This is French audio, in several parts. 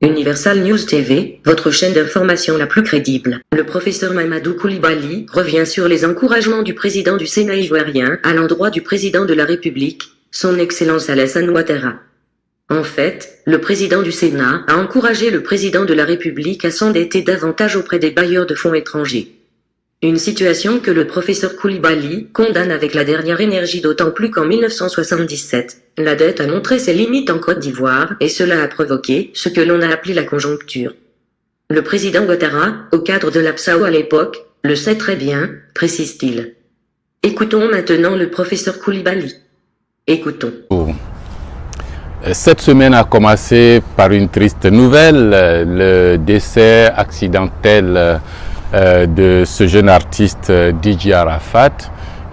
Universal News TV, votre chaîne d'information la plus crédible. Le professeur Mamadou Koulibaly revient sur les encouragements du président du Sénat ivoirien à l'endroit du président de la République, son Excellence Alassane Ouattara. En fait, le président du Sénat a encouragé le président de la République à s'endetter davantage auprès des bailleurs de fonds étrangers. Une situation que le professeur Koulibaly condamne avec la dernière énergie, d'autant plus qu'en 1977, la dette a montré ses limites en Côte d'Ivoire et cela a provoqué ce que l'on a appelé la conjoncture. Le président Ouattara, au cadre de l'APSAO à l'époque, le sait très bien, précise-t-il. Écoutons maintenant le professeur Koulibaly. Écoutons. Cette semaine a commencé par une triste nouvelle, le décès accidentel de ce jeune artiste Didier Arafat.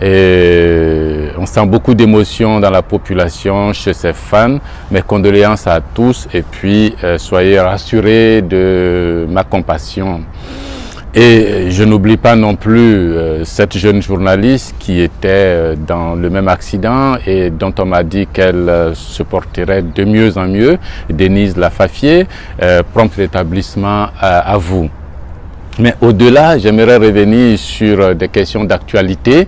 Et on sent beaucoup d'émotions dans la population, chez ses fans. Mes condoléances à tous et puis soyez rassurés de ma compassion. Et je n'oublie pas non plus cette jeune journaliste qui était dans le même accident et dont on m'a dit qu'elle se porterait de mieux en mieux, Denise Lafafié, prompt rétablissement à vous. Mais au-delà, j'aimerais revenir sur des questions d'actualité,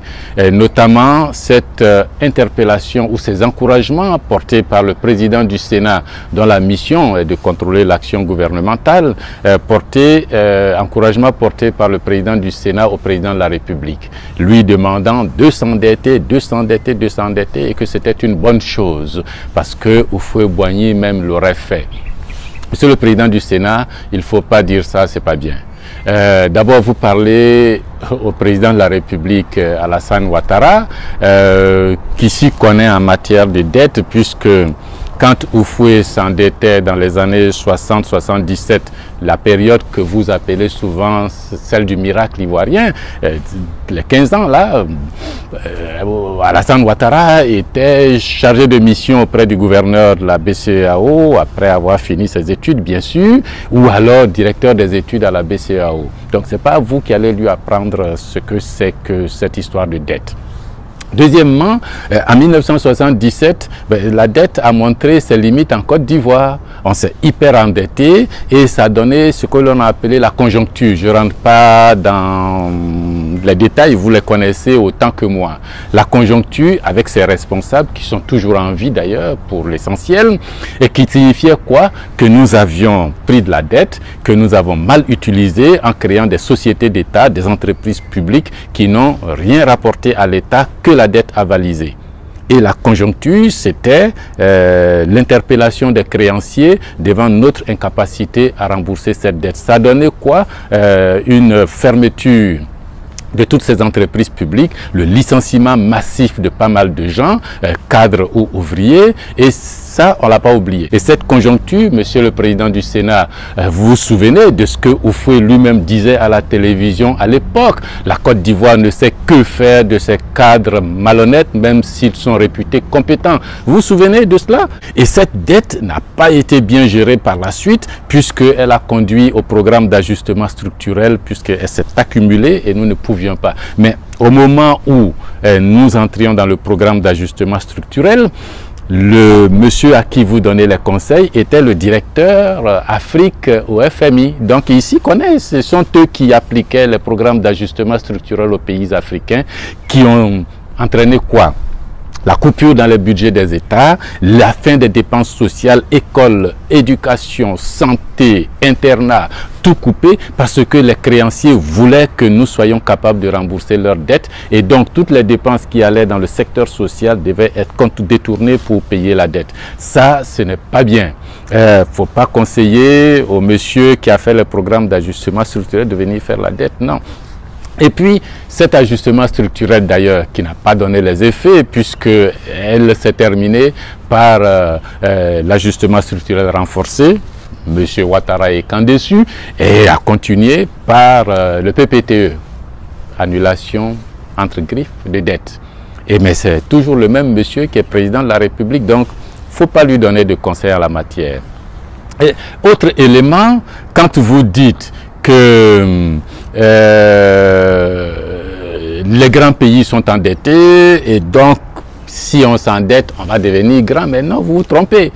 notamment cette interpellation ou ces encouragements portés par le président du Sénat, dont la mission est de contrôler l'action gouvernementale, encouragement porté par le président du Sénat au président de la République, lui demandant de s'endetter, et que c'était une bonne chose, parce que Houphouët-Boigny même l'aurait fait. Monsieur le président du Sénat, il ne faut pas dire ça, c'est pas bien. D'abord, vous parlez au président de la République, Alassane Ouattara, qui s'y connaît en matière de dette, puisque quand Houphouët s'endettait dans les années 60-77, la période que vous appelez souvent celle du miracle ivoirien, les 15 ans là, Alassane Ouattara était chargé de mission auprès du gouverneur de la BCEAO, après avoir fini ses études bien sûr, ou alors directeur des études à la BCEAO. Donc ce n'est pas vous qui allez lui apprendre ce que c'est que cette histoire de dette. Deuxièmement, en 1977, la dette a montré ses limites en Côte d'Ivoire. On s'est hyper endetté et ça a donné ce que l'on a appelé la conjoncture. Je ne rentre pas dans les détails, vous les connaissez autant que moi. La conjoncture avec ses responsables qui sont toujours en vie d'ailleurs pour l'essentiel et qui signifiait quoi? Que nous avions pris de la dette, que nous avons mal utilisé en créant des sociétés d'État, des entreprises publiques qui n'ont rien rapporté à l'État que la dette avalisée. Et la conjoncture, c'était l'interpellation des créanciers devant notre incapacité à rembourser cette dette. Ça donnait quoi? Une fermeture de toutes ces entreprises publiques, le licenciement massif de pas mal de gens, cadres ou ouvriers, et ça, on ne l'a pas oublié. Et cette conjoncture, monsieur le président du Sénat, vous vous souvenez de ce que Houphouët lui-même disait à la télévision à l'époque? La Côte d'Ivoire ne sait que faire de ces cadres malhonnêtes, même s'ils sont réputés compétents. Vous vous souvenez de cela? Et cette dette n'a pas été bien gérée par la suite, puisqu'elle a conduit au programme d'ajustement structurel, puisqu'elle s'est accumulée et nous ne pouvions pas. Mais au moment où nous entrions dans le programme d'ajustement structurel, le monsieur à qui vous donnez les conseils était le directeur Afrique au FMI. Donc ici, ce sont eux qui appliquaient les programmes d'ajustement structurel aux pays africains qui ont entraîné quoi? La coupure dans le budget des États, la fin des dépenses sociales, écoles, éducation, santé, internat, tout coupé parce que les créanciers voulaient que nous soyons capables de rembourser leurs dettes et donc toutes les dépenses qui allaient dans le secteur social devaient être détournées pour payer la dette. Ça, ce n'est pas bien. Il ne faut pas conseiller au monsieur qui a fait le programme d'ajustement structurel de venir faire la dette, non. Et puis, cet ajustement structurel d'ailleurs, qui n'a pas donné les effets, puisqu'elle s'est terminée par l'ajustement structurel renforcé, M. Ouattara est quand dessus, et a continué par le PPTE, annulation entre griffes de dette. Mais c'est toujours le même monsieur qui est président de la République, donc il ne faut pas lui donner de conseils en la matière. Et autre élément, quand vous dites que les grands pays sont endettés et donc si on s'endette, on va devenir grand. Mais non, vous vous trompez.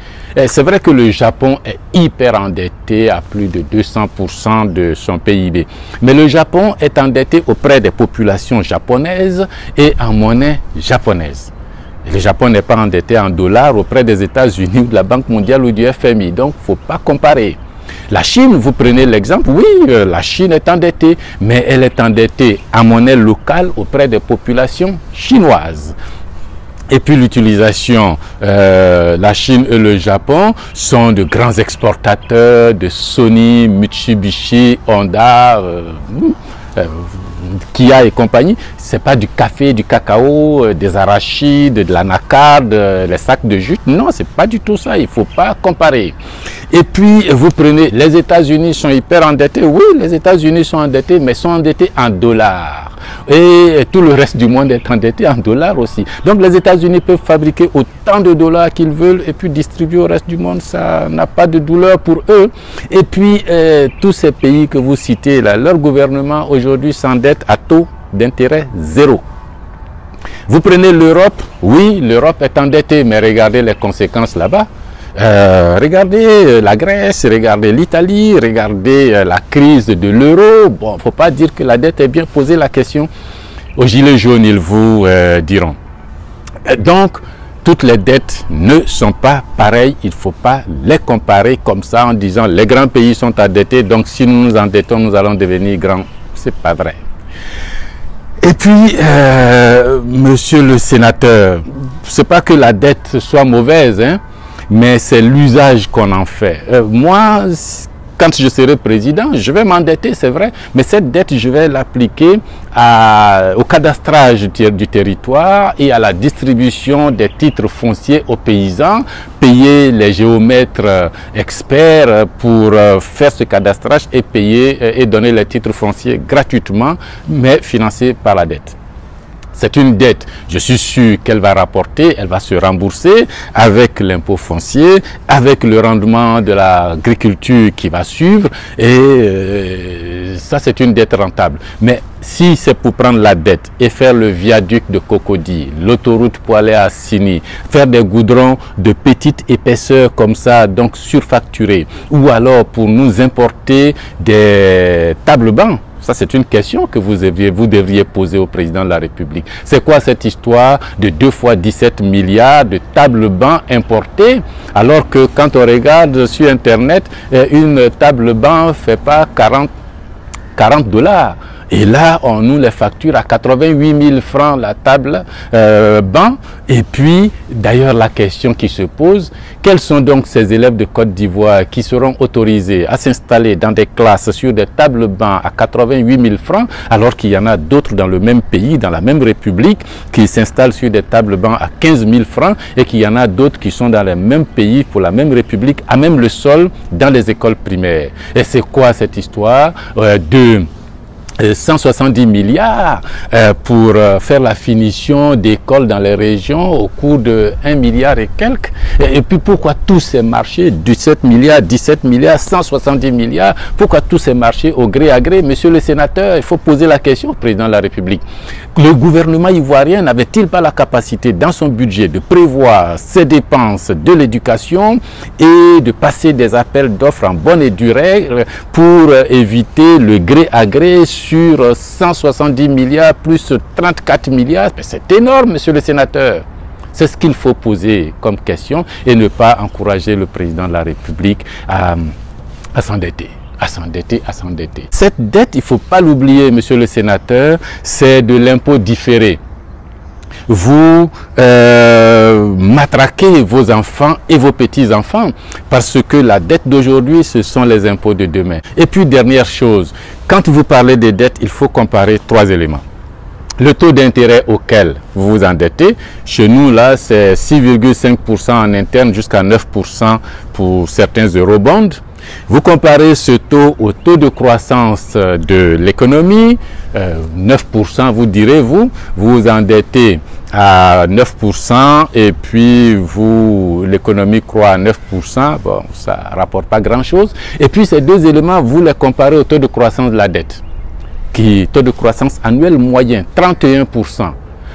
C'est vrai que le Japon est hyper endetté à plus de 200% de son PIB. Mais le Japon est endetté auprès des populations japonaises et en monnaie japonaise. Le Japon n'est pas endetté en dollars auprès des États-Unis ou de la Banque mondiale ou du FMI. Donc, il ne faut pas comparer. La Chine, vous prenez l'exemple, oui, la Chine est endettée, mais elle est endettée en monnaie locale auprès des populations chinoises. Et puis l'utilisation, la Chine et le Japon sont de grands exportateurs de Sony, Mitsubishi, Honda, Kia et compagnie. C'est pas du café, du cacao, des arachides, de l'anacarde, les sacs de jute. Non, c'est pas du tout ça. Il faut pas comparer. Et puis vous prenez, les États-Unis sont hyper endettés. Oui, les États-Unis sont endettés, mais sont endettés en dollars. Et tout le reste du monde est endetté en dollars aussi. Donc les États-Unis peuvent fabriquer autant de dollars qu'ils veulent et puis distribuer au reste du monde. Ça n'a pas de douleur pour eux. Et puis tous ces pays que vous citez là, leur gouvernement aujourd'hui s'endette à taux d'intérêt zéro. Vous prenez l'Europe, oui, l'Europe est endettée, mais regardez les conséquences là-bas. Regardez la Grèce, regardez l'Italie, regardez la crise de l'euro. Bon, il ne faut pas dire que la dette est bien posée. La question aux gilets jaunes, ils vous diront. Donc, toutes les dettes ne sont pas pareilles. Il ne faut pas les comparer comme ça en disant les grands pays sont endettés. Donc, si nous nous endettons, nous allons devenir grands. Ce n'est pas vrai. Et puis, monsieur le sénateur, ce n'est pas que la dette soit mauvaise, hein, mais c'est l'usage qu'on en fait. Moi, quand je serai président, je vais m'endetter, c'est vrai, mais cette dette, je vais l'appliquer au cadastrage du territoire et à la distribution des titres fonciers aux paysans, payer les géomètres experts pour faire ce cadastrage et payer et donner les titres fonciers gratuitement, mais financés par la dette. C'est une dette, je suis sûr qu'elle va rapporter, elle va se rembourser avec l'impôt foncier, avec le rendement de l'agriculture qui va suivre et ça c'est une dette rentable. Mais si c'est pour prendre la dette et faire le viaduc de Cocody, l'autoroute pour aller à Sini, faire des goudrons de petite épaisseur comme ça, donc surfacturés, ou alors pour nous importer des tables bancs. Ça, c'est une question que vous devriez poser au président de la République. C'est quoi cette histoire de 2 fois 17 milliards de tables bancs importées, alors que quand on regarde sur Internet, une table banc ne fait pas 40 $. Et là, on nous les facture à 88 000 francs la table banc. Et puis, d'ailleurs, la question qui se pose, quels sont donc ces élèves de Côte d'Ivoire qui seront autorisés à s'installer dans des classes sur des tables bancs à 88 000 francs, alors qu'il y en a d'autres dans le même pays, dans la même République, qui s'installent sur des tables bancs à 15 000 francs et qu'il y en a d'autres qui sont dans le même pays, pour la même République, à même le sol, dans les écoles primaires. Et c'est quoi cette histoire de 170 milliards pour faire la finition d'écoles dans les régions au cours de 1 milliard et quelques. Et puis pourquoi tous ces marchés, 17 milliards, 170 milliards, pourquoi tous ces marchés au gré à gré? Monsieur le sénateur, il faut poser la question au président de la République. Le gouvernement ivoirien n'avait-il pas la capacité dans son budget de prévoir ses dépenses de l'éducation et de passer des appels d'offres en bonne et due règle pour éviter le gré à gré sur 170 milliards plus 34 milliards? C'est énorme, monsieur le sénateur. C'est ce qu'il faut poser comme question et ne pas encourager le président de la République à s'endetter. À s'endetter. Cette dette, il ne faut pas l'oublier, monsieur le sénateur, c'est de l'impôt différé. Vous matraquez vos enfants et vos petits-enfants parce que la dette d'aujourd'hui, ce sont les impôts de demain. Et puis, dernière chose, quand vous parlez des dettes, il faut comparer 3 éléments. Le taux d'intérêt auquel vous vous endettez, chez nous, là, c'est 6,5% en interne jusqu'à 9% pour certains eurobonds. Vous comparez ce taux au taux de croissance de l'économie, 9%, vous direz, vous vous endettez à 9% et puis l'économie croît à 9%, bon, ça ne rapporte pas grand-chose. Et puis ces deux éléments, vous les comparez au taux de croissance de la dette. taux de croissance annuel moyen 31%.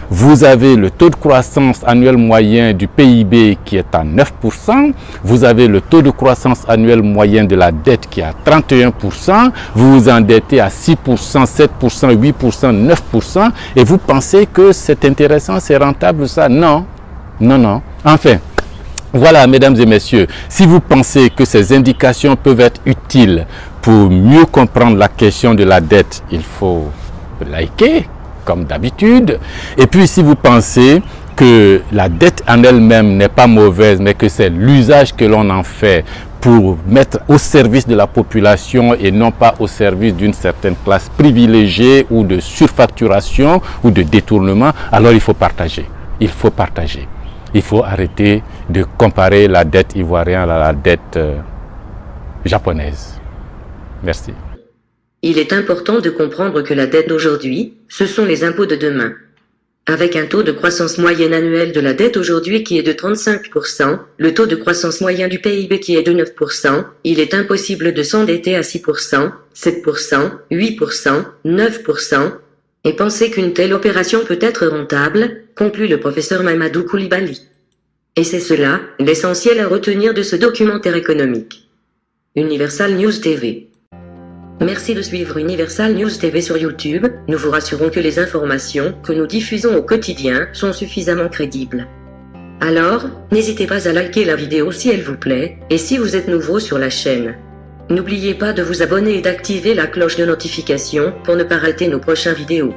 Vous avez le taux de croissance annuel moyen du PIB qui est à 9%. Vous avez le taux de croissance annuel moyen de la dette qui est à 31%. Vous vous endettez à 6%, 7%, 8%, 9%. Et vous pensez que c'est intéressant, c'est rentable ça? Non, non, non. Enfin, voilà, mesdames et messieurs, si vous pensez que ces indications peuvent être utiles pour mieux comprendre la question de la dette, il faut liker, comme d'habitude. Et puis, si vous pensez que la dette en elle-même n'est pas mauvaise, mais que c'est l'usage que l'on en fait pour mettre au service de la population et non pas au service d'une certaine classe privilégiée ou de surfacturation ou de détournement, alors il faut partager. Il faut partager. Il faut arrêter de comparer la dette ivoirienne à la dette japonaise. Merci. Il est important de comprendre que la dette d'aujourd'hui, ce sont les impôts de demain. Avec un taux de croissance moyenne annuelle de la dette aujourd'hui qui est de 35%, le taux de croissance moyen du PIB qui est de 9%, il est impossible de s'endetter à 6%, 7%, 8%, 9%, et penser qu'une telle opération peut être rentable, conclut le professeur Mamadou Koulibaly. Et c'est cela, l'essentiel à retenir de ce documentaire économique. Universal News TV. Merci de suivre Universal News TV sur YouTube, nous vous rassurons que les informations que nous diffusons au quotidien sont suffisamment crédibles. Alors, n'hésitez pas à liker la vidéo si elle vous plaît, et si vous êtes nouveau sur la chaîne. N'oubliez pas de vous abonner et d'activer la cloche de notification pour ne pas rater nos prochaines vidéos.